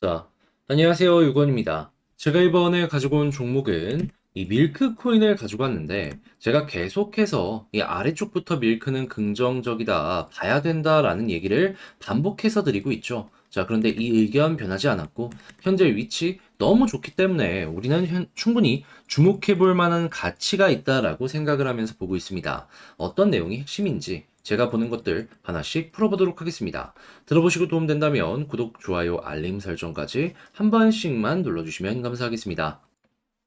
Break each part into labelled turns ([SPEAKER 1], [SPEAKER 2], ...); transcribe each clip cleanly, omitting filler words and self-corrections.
[SPEAKER 1] 자, 안녕하세요. 유건입니다. 제가 이번에 가지고 온 종목은 이 밀크 코인을 가지고 왔는데, 제가 계속해서 이 아래쪽부터 밀크는 긍정적이다, 봐야 된다라는 얘기를 반복해서 드리고 있죠. 자, 그런데 이 의견 변하지 않았고, 현재 위치 너무 좋기 때문에 우리는 충분히 주목해 볼 만한 가치가 있다라고 생각을 하면서 보고 있습니다. 어떤 내용이 핵심인지 제가 보는 것들 하나씩 풀어보도록 하겠습니다. 들어보시고 도움된다면 구독, 좋아요, 알림 설정까지 한 번씩만 눌러주시면 감사하겠습니다.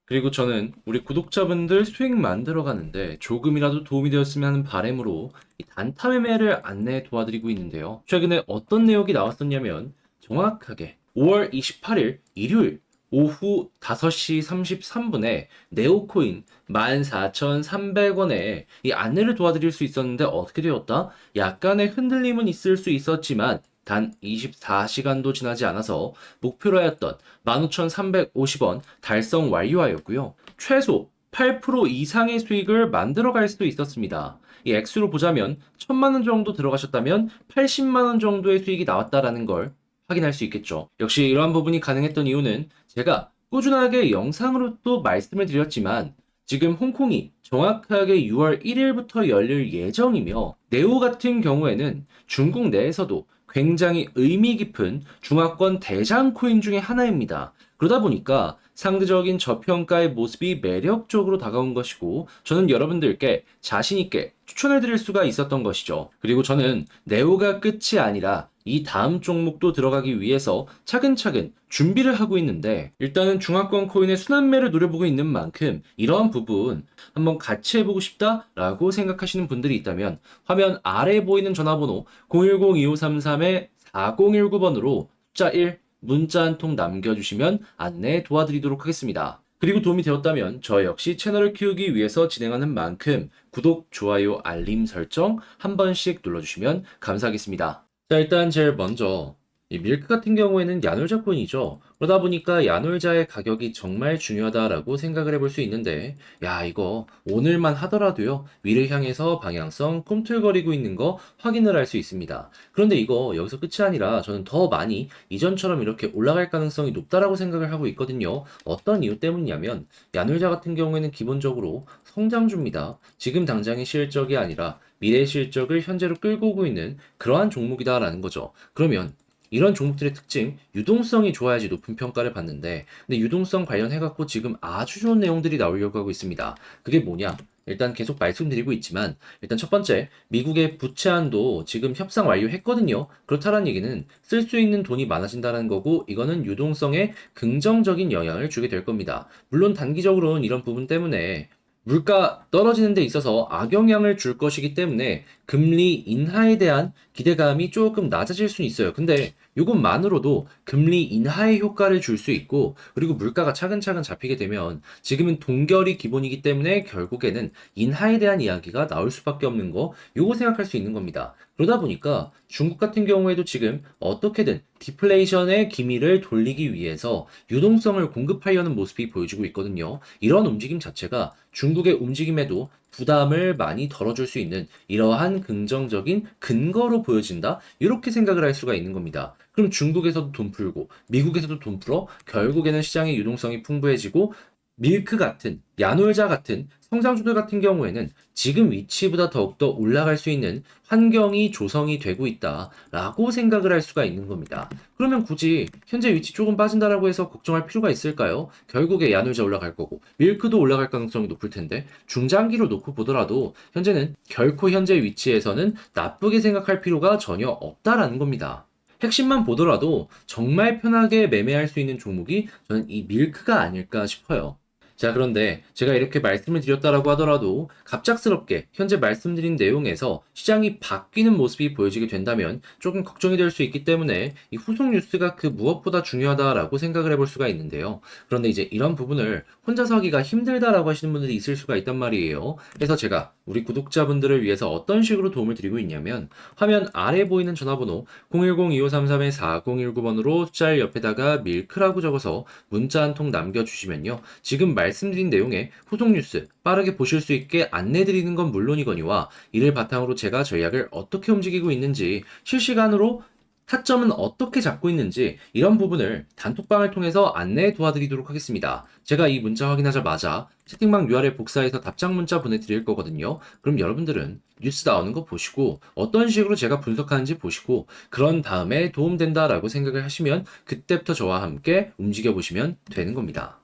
[SPEAKER 1] 그리고 저는 우리 구독자분들 수익 만들어 가는데 조금이라도 도움이 되었으면 하는 바람으로 이 단타 매매를 안내 도와드리고 있는데요. 최근에 어떤 내용이 나왔었냐면 정확하게 5월 28일 일요일 오후 5시 33분에 네오코인 14,300원에 이 안내를 도와드릴 수 있었는데 어떻게 되었다? 약간의 흔들림은 있을 수 있었지만 단 24시간도 지나지 않아서 목표로 하였던 15,350원 달성 완료하였고요. 최소 8% 이상의 수익을 만들어갈 수도 있었습니다. 이 액수로 보자면 1,000만 원 정도 들어가셨다면 80만 원 정도의 수익이 나왔다라는 걸 확인할 수 있겠죠. 역시 이러한 부분이 가능했던 이유는 제가 꾸준하게 영상으로 또 말씀을 드렸지만 지금 홍콩이 정확하게 6월 1일부터 열릴 예정이며 네오 같은 경우에는 중국 내에서도 굉장히 의미 깊은 중화권 대장 코인 중에 하나입니다. 그러다 보니까 상대적인 저평가의 모습이 매력적으로 다가온 것이고 저는 여러분들께 자신있게 추천해 드릴 수가 있었던 것이죠. 그리고 저는 네오가 끝이 아니라 이 다음 종목도 들어가기 위해서 차근차근 준비를 하고 있는데 일단은 중화권 코인의 순환매를 노려보고 있는 만큼 이러한 부분 한번 같이 해보고 싶다라고 생각하시는 분들이 있다면 화면 아래에 보이는 전화번호 010-2533-4019번으로 숫자 1 문자 한 통 남겨주시면 안내 도와드리도록 하겠습니다. 그리고 도움이 되었다면 저 역시 채널을 키우기 위해서 진행하는 만큼 구독, 좋아요, 알림 설정 한 번씩 눌러주시면 감사하겠습니다. 자, 일단 제일 먼저 이 밀크 같은 경우에는 야놀자 코인이죠. 그러다 보니까 야놀자의 가격이 정말 중요하다라고 생각을 해볼 수 있는데, 야, 이거 오늘만 하더라도요, 위를 향해서 방향성 꿈틀거리고 있는 거 확인을 할 수 있습니다. 그런데 이거 여기서 끝이 아니라 저는 더 많이 이전처럼 이렇게 올라갈 가능성이 높다라고 생각을 하고 있거든요. 어떤 이유 때문이냐면, 야놀자 같은 경우에는 기본적으로 성장주입니다. 지금 당장의 실적이 아니라 미래 실적을 현재로 끌고 오고 있는 그러한 종목이다라는 거죠. 그러면 이런 종목들의 특징, 유동성이 좋아야지 높은 평가를 받는데, 근데 유동성 관련해갖고 지금 아주 좋은 내용들이 나오려고 하고 있습니다. 그게 뭐냐? 일단 계속 말씀드리고 있지만, 일단 첫 번째, 미국의 부채 한도 지금 협상 완료했거든요. 그렇다는 얘기는 쓸 수 있는 돈이 많아진다는 거고, 이거는 유동성에 긍정적인 영향을 주게 될 겁니다. 물론 단기적으로는 이런 부분 때문에 물가 떨어지는 데 있어서 악영향을 줄 것이기 때문에 금리 인하에 대한 기대감이 조금 낮아질 수는 있어요. 근데 이것만으로도 금리 인하의 효과를 줄 수 있고, 그리고 물가가 차근차근 잡히게 되면 지금은 동결이 기본이기 때문에 결국에는 인하에 대한 이야기가 나올 수밖에 없는 거, 요거 생각할 수 있는 겁니다. 그러다 보니까 중국 같은 경우에도 지금 어떻게든 디플레이션의 기미를 돌리기 위해서 유동성을 공급하려는 모습이 보여지고 있거든요. 이런 움직임 자체가 중국의 움직임에도 부담을 많이 덜어줄 수 있는 이러한 긍정적인 근거로 보여진다? 이렇게 생각을 할 수가 있는 겁니다. 그럼 중국에서도 돈 풀고 미국에서도 돈 풀어 결국에는 시장의 유동성이 풍부해지고 밀크 같은 야놀자 같은 성장주들 같은 경우에는 지금 위치보다 더욱더 올라갈 수 있는 환경이 조성이 되고 있다라고 생각을 할 수가 있는 겁니다. 그러면 굳이 현재 위치 조금 빠진다라고 해서 걱정할 필요가 있을까요? 결국에 야놀자 올라갈 거고 밀크도 올라갈 가능성이 높을 텐데 중장기로 놓고 보더라도 현재는 결코 현재 위치에서는 나쁘게 생각할 필요가 전혀 없다라는 겁니다. 핵심만 보더라도 정말 편하게 매매할 수 있는 종목이 저는 이 밀크가 아닐까 싶어요. 자, 그런데 제가 이렇게 말씀을 드렸다라고 하더라도 갑작스럽게 현재 말씀드린 내용에서 시장이 바뀌는 모습이 보여지게 된다면 조금 걱정이 될 수 있기 때문에 이 후속 뉴스가 그 무엇보다 중요하다라고 생각을 해볼 수가 있는데요. 그런데 이제 이런 부분을 혼자서 하기가 힘들다라고 하시는 분들이 있을 수가 있단 말이에요. 그래서 제가 우리 구독자분들을 위해서 어떤 식으로 도움을 드리고 있냐면 화면 아래 보이는 전화번호 010-2533-4019번으로 숫자를 옆에다가 밀크라고 적어서 문자 한 통 남겨주시면요. 지금 말씀드린 내용의 후속 뉴스 빠르게 보실 수 있게 안내드리는 건 물론이거니와 이를 바탕으로 제가 전략을 어떻게 움직이고 있는지 실시간으로 타점은 어떻게 잡고 있는지 이런 부분을 단톡방을 통해서 안내 도와드리도록 하겠습니다. 제가 이 문자 확인하자마자 채팅방 URL 복사해서 답장 문자 보내드릴 거거든요. 그럼 여러분들은 뉴스 나오는 거 보시고 어떤 식으로 제가 분석하는지 보시고 그런 다음에 도움된다라고 생각을 하시면 그때부터 저와 함께 움직여 보시면 되는 겁니다.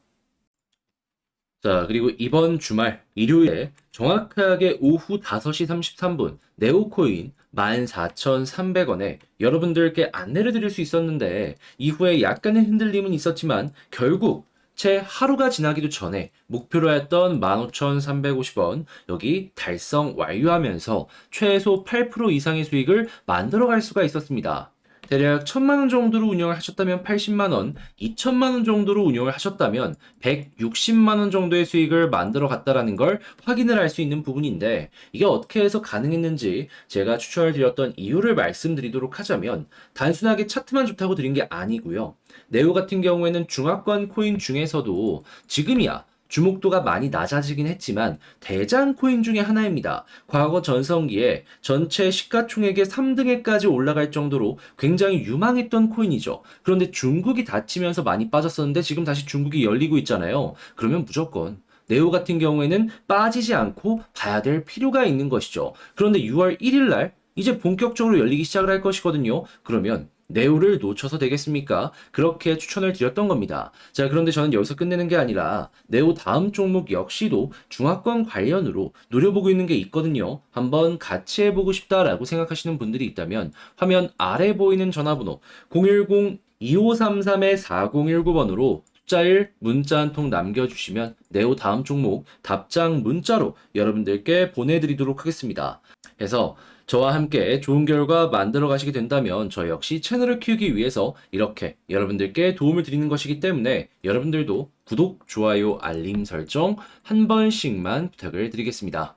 [SPEAKER 1] 자, 그리고 이번 주말 일요일에 정확하게 오후 5시 33분 네오코인 14,300원에 여러분들께 안내를 드릴 수 있었는데 이후에 약간의 흔들림은 있었지만 결국 채 하루가 지나기도 전에 목표로 했던 15,350원 여기 달성 완료하면서 최소 8% 이상의 수익을 만들어갈 수가 있었습니다. 대략 1,000만 원 정도로 운영을 하셨다면 80만 원, 2천만 원 정도로 운영을 하셨다면 160만 원 정도의 수익을 만들어 갔다라는 걸 확인을 할 수 있는 부분인데 이게 어떻게 해서 가능했는지 제가 추천을 드렸던 이유를 말씀드리도록 하자면 단순하게 차트만 좋다고 드린 게 아니고요. 네오 같은 경우에는 중화권 코인 중에서도 지금이야 주목도가 많이 낮아지긴 했지만 대장 코인 중에 하나입니다. 과거 전성기에 전체 시가총액의 3등에까지 올라갈 정도로 굉장히 유망했던 코인이죠. 그런데 중국이 닫히면서 많이 빠졌었는데 지금 다시 중국이 열리고 있잖아요. 그러면 무조건 네오 같은 경우에는 빠지지 않고 봐야 될 필요가 있는 것이죠. 그런데 6월 1일 날 이제 본격적으로 열리기 시작을 할 것이거든요. 그러면 네오를 놓쳐서 되겠습니까? 그렇게 추천을 드렸던 겁니다. 자, 그런데 저는 여기서 끝내는 게 아니라 네오 다음 종목 역시도 중화권 관련으로 노려보고 있는 게 있거든요. 한번 같이 해보고 싶다라고 생각하시는 분들이 있다면 화면 아래 보이는 전화번호 010-2533-4019번으로 숫자 1 문자 한 통 남겨주시면 네오 다음 종목 답장 문자로 여러분들께 보내드리도록 하겠습니다. 해서 저와 함께 좋은 결과 만들어 가시게 된다면 저 역시 채널을 키우기 위해서 이렇게 여러분들께 도움을 드리는 것이기 때문에 여러분들도 구독, 좋아요, 알림 설정 한 번씩만 부탁을 드리겠습니다.